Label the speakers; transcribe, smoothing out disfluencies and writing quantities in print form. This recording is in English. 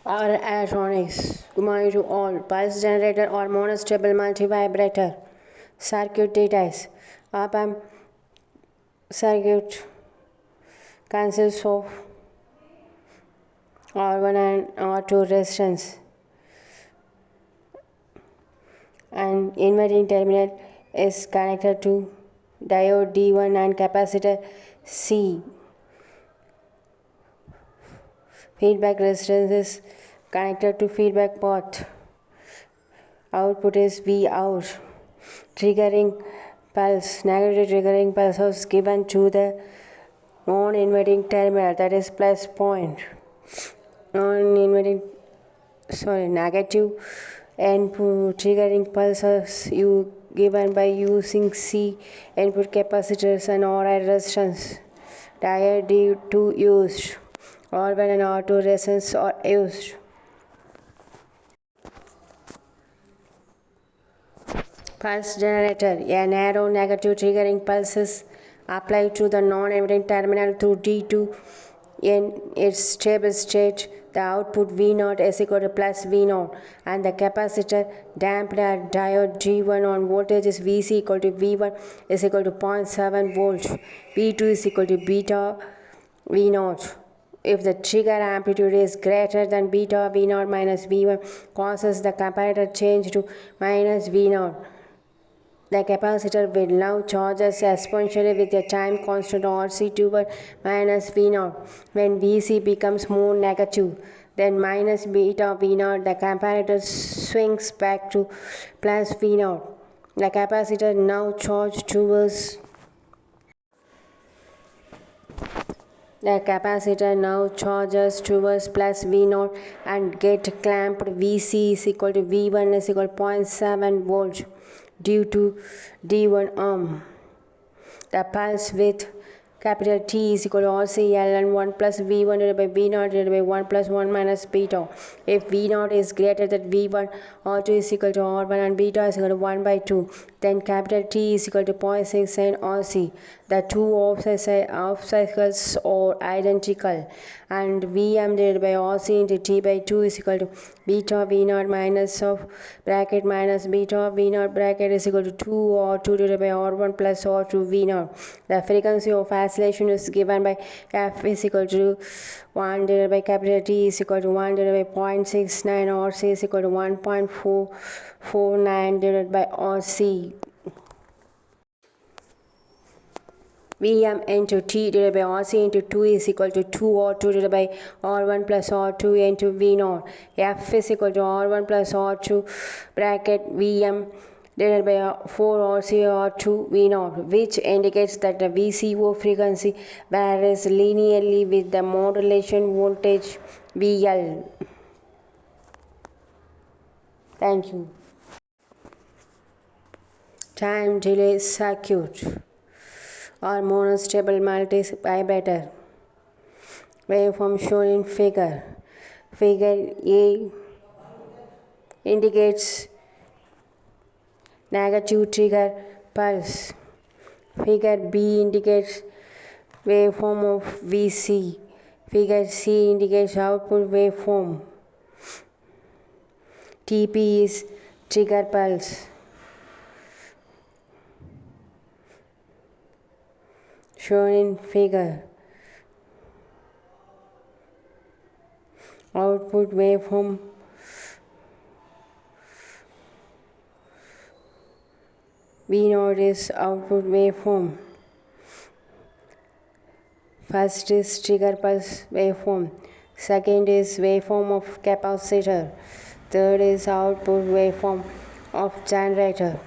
Speaker 1: Our electronics. Good morning to all. Pulse generator or monostable multivibrator. Circuit details. Op-amp circuit consists of R1 and R2 resistance and inverting terminal is connected to diode D1 and capacitor C. Feedback resistance is connected to feedback port. Output is Vout. Triggering pulse, negative triggering pulse was given to the non-inverting terminal, that is plus point. Negative input triggering pulses you given by using C input capacitors and RI resistance. Diode D2 used. R1 and R2 resistance are used. Pulse generator. A narrow negative triggering pulse is applied to the non-inverting terminal through D2 in its stable state. The output V0 is equal to plus V0 and the capacitor damped at diode G1 on voltage is Vc equal to V1 is equal to 0.7 volts. V2 is equal to beta V0. If the trigger amplitude is greater than beta V0 minus V1 causes the comparator change to minus V0. The capacitor will now charges exponentially with the time constant RC2 minus V0. When Vc becomes more negative than minus beta V0, the comparator swings back to plus V0. The capacitor now charged towards plus V0 and get clamped. Vc is equal to V1 is equal to 0.7 volts due to D1 arm. The pulse with capital T is equal to RCL 1 plus V1 divided by V0 divided by 1 plus 1 minus beta. If V0 is greater than V1, R2 is equal to R1 and beta is equal to 1 by 2, then capital T is equal to 0.6 and RC. The two off cycles are identical and Vm divided by RC into T by 2 is equal to beta V0 minus of bracket minus beta V0 bracket is equal to 2 R2 divided by R1 plus R2 V0. The frequency of oscillation is given by F is equal to 1 divided by capital T is equal to 1 divided by 0.69 RC is equal to 1.449 divided by RC. Vm into T divided by RC into 2 is equal to 2 R2 divided by R1 plus R2 into V0. F is equal to R1 plus R2 bracket Vm divided by 4 RC R2 V0, which indicates that the VCO frequency varies linearly with the modulation voltage VL. Thank you. Time delay circuit or monostable multivibrator. Waveform shown in figure. Figure A indicates negative trigger pulse. Figure B indicates waveform of Vc. Figure C indicates output waveform. Tp is trigger pulse. Shown in figure. Output waveform V0 is output waveform. First is trigger pulse waveform. Second is waveform of capacitor. Third is output waveform of generator.